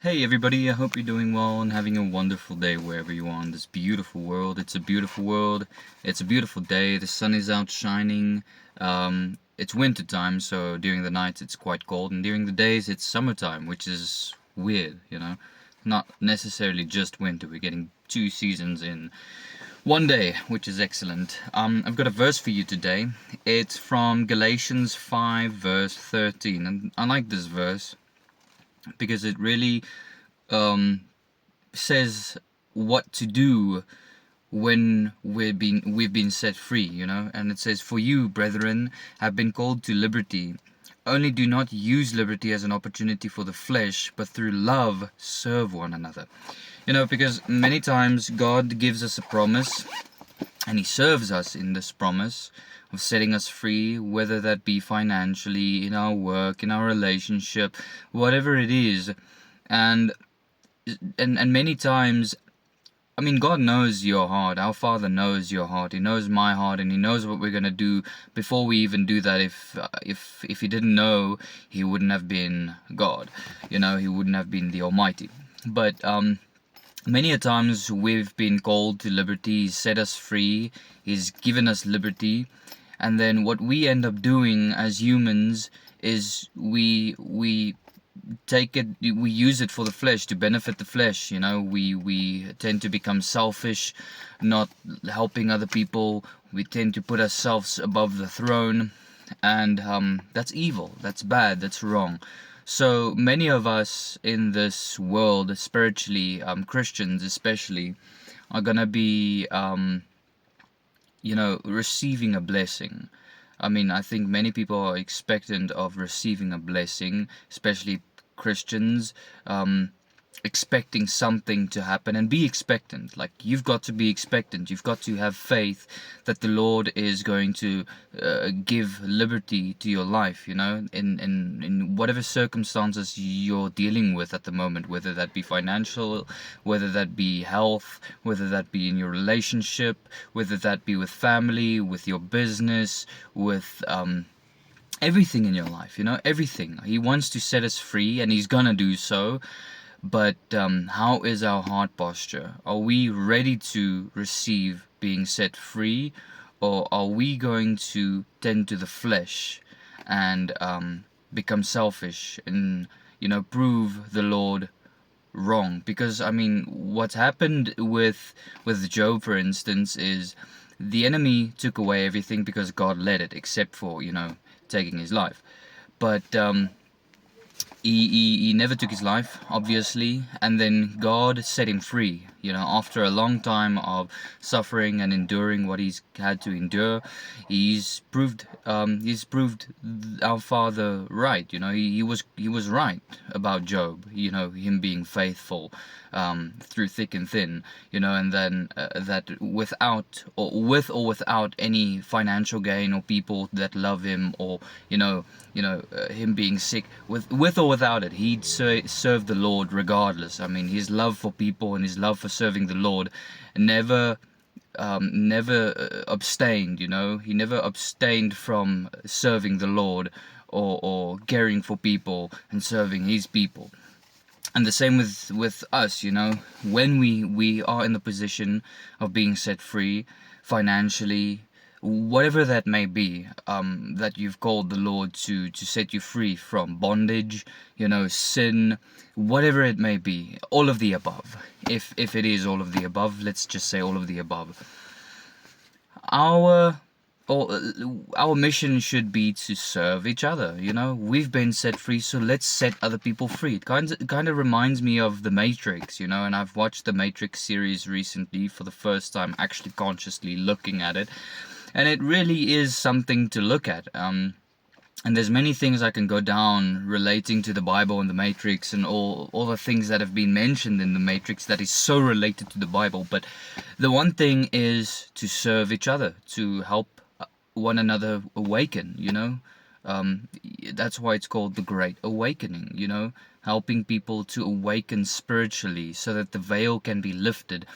Hey everybody, I hope you're doing well and having a wonderful day wherever you are in this beautiful world. It's a beautiful world. It's a beautiful day. The sun is out shining. It's winter time, so during the nights it's quite cold, and during the days it's summertime, which is weird. Not necessarily just winter. We're getting two seasons in one day, which is excellent. I've got a verse for you today. It's from Galatians 5 verse 13, and I like this verse because it really um, says what to do when we've been set free, and it says, "For you, brethren, have been called to liberty. Only do not use liberty as an opportunity for the flesh, but through love serve one another." Because many times God gives us a promise, and He serves us in this promise of setting us free, whether that be financially, in our work, in our relationship, whatever it is. And and many times, I mean, God knows your heart. Our Father knows your heart. He knows my heart, and He knows what we're gonna do before we even do that. If He didn't know, He wouldn't have been God. He wouldn't have been the Almighty. But many a times we've been called to liberty. He's set us free. He's given us liberty, and then what we end up doing as humans is we take it, we use it for the flesh, to benefit the flesh. We tend to become selfish, not helping other people. We tend to put ourselves above the throne, and that's evil, that's bad, that's wrong. So many of us in this world, spiritually, Christians especially, are gonna be receiving a blessing. I mean, I think many people are expectant of receiving a blessing, especially Christians, expecting something to happen, and be expectant. Like, you've got to be expectant. You've got to have faith that the Lord is going to give liberty to your life, in whatever circumstances you're dealing with at the moment, whether that be financial, whether that be health, whether that be in your relationship, whether that be with family, with your business, with everything in your life, everything. He wants to set us free, and He's gonna do so. But how is our heart posture? Are we ready to receive being set free, or are we going to tend to the flesh and become selfish and prove the Lord wrong? Because I mean, what's happened with Job, for instance, is the enemy took away everything because God let it, except for taking his life. But he never took his life, obviously, and then God set him free. After a long time of suffering and enduring what he's had to endure, he's proved our Father right. He was right about Job. Him being faithful through thick and thin. And then that without or with or without any financial gain, or people that love him, or him being sick, with or without it, he'd serve the Lord regardless. I mean, his love for people and his love for serving the Lord never abstained. He never abstained from serving the Lord, or caring for people and serving His people. And the same with us. When we are in the position of being set free financially, whatever that may be, that you've called the Lord to set you free from bondage, sin, whatever it may be, all of the above. If it is all of the above, let's just say all of the above. Our our mission should be to serve each other. We've been set free, so let's set other people free. It kind of reminds me of The Matrix, and I've watched the Matrix series recently for the first time, actually consciously looking at it, and it really is something to look at. And there's many things I can go down relating to the Bible and the Matrix, and all the things that have been mentioned in the Matrix that is so related to the Bible. But the one thing is to serve each other, to help one another awaken. That's why it's called the Great Awakening. Helping people to awaken spiritually, so that the veil can be lifted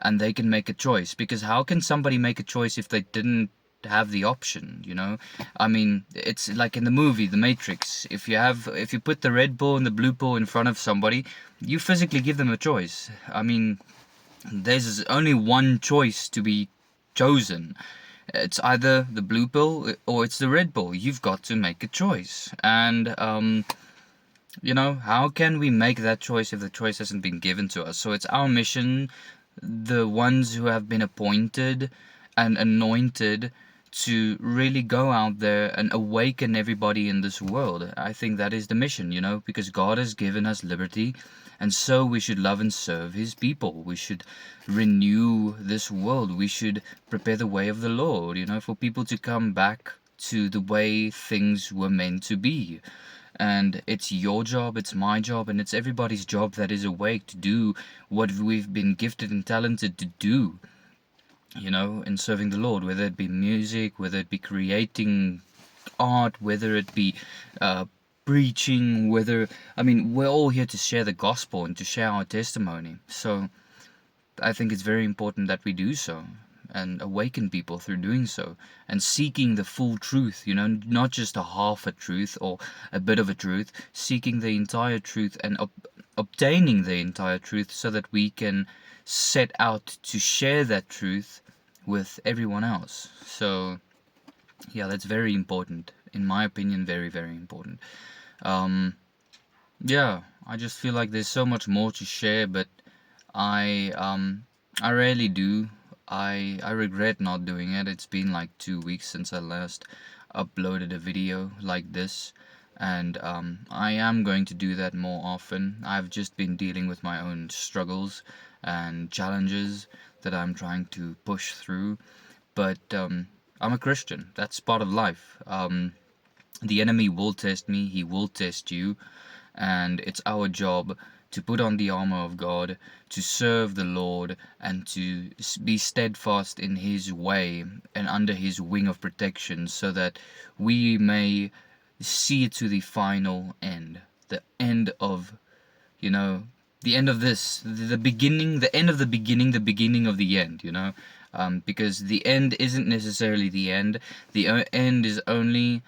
and they can make a choice. Because how can somebody make a choice if they didn't have the option, you know. I mean, it's like in the movie The Matrix. If you put the red pill and the blue pill in front of somebody, you physically give them a choice. I mean, there's only one choice to be chosen. It's either the blue pill or it's the red pill. You've got to make a choice. And you know, how can we make that choice if the choice hasn't been given to us? So it's our mission, the ones who have been appointed and anointed to really go out there and awaken everybody in this world. I think that is the mission, you know, because God has given us liberty, and so we should love and serve His people. We should renew this world. We should prepare the way of the Lord, you know, for people to come back to the way things were meant to be. And it's your job, it's my job, and it's everybody's job that is awake to do what we've been gifted and talented to do, you know, in serving the Lord, whether it be music, whether it be creating art, whether it be preaching, I mean, we're all here to share the gospel and to share our testimony. So I think it's very important that we do so and awaken people through doing so and seeking the full truth, you know, not just a half a truth or a bit of a truth, seeking the entire truth and obtaining the entire truth so that we can set out to share that truth with everyone else. So yeah, that's very important, in my opinion. Very, very important. Yeah, I just feel like there's so much more to share, but I rarely do. I regret not doing it. It's been like 2 weeks since I last uploaded a video like this, and I am going to do that more often. I've just been dealing with my own struggles and challenges that I'm trying to push through, but I'm a Christian. That's part of life. The enemy will test me, he will test you, and it's our job to put on the armor of God, to serve the Lord, and to be steadfast in His way and under His wing of protection, so that we may see it to the final end. The end of, you know, the end of this, the beginning, the end of the beginning of the end, you know. Because the end isn't necessarily the end. The end is only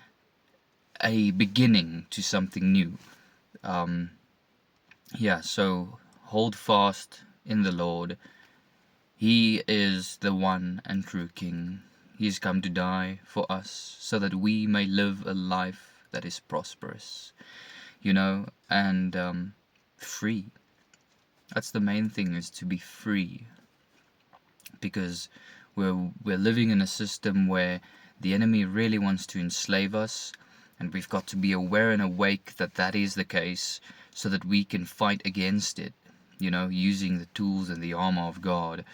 a beginning to something new. Yeah, so hold fast in the Lord. He is the one and true King. He has come to die for us so that we may live a life that is prosperous, you know, and free. That's the main thing, is to be free, because we're living in a system where the enemy really wants to enslave us, and we've got to be aware and awake that that is the case, so that we can fight against it, you know, using the tools and the armor of God,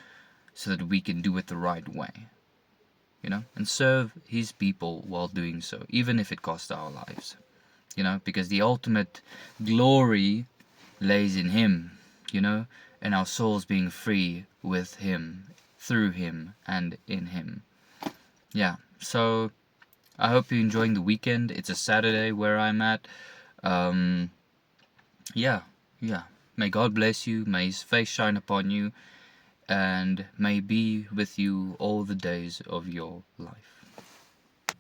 so that we can do it the right way, you know, and serve His people while doing so, even if it costs our lives, you know, because the ultimate glory lays in Him, you know, and our souls being free with Him, through Him, and in Him. Yeah, so I hope you're enjoying the weekend. It's a Saturday where I'm at. Yeah. May God bless you, may His face shine upon you, and may be with you all the days of your life.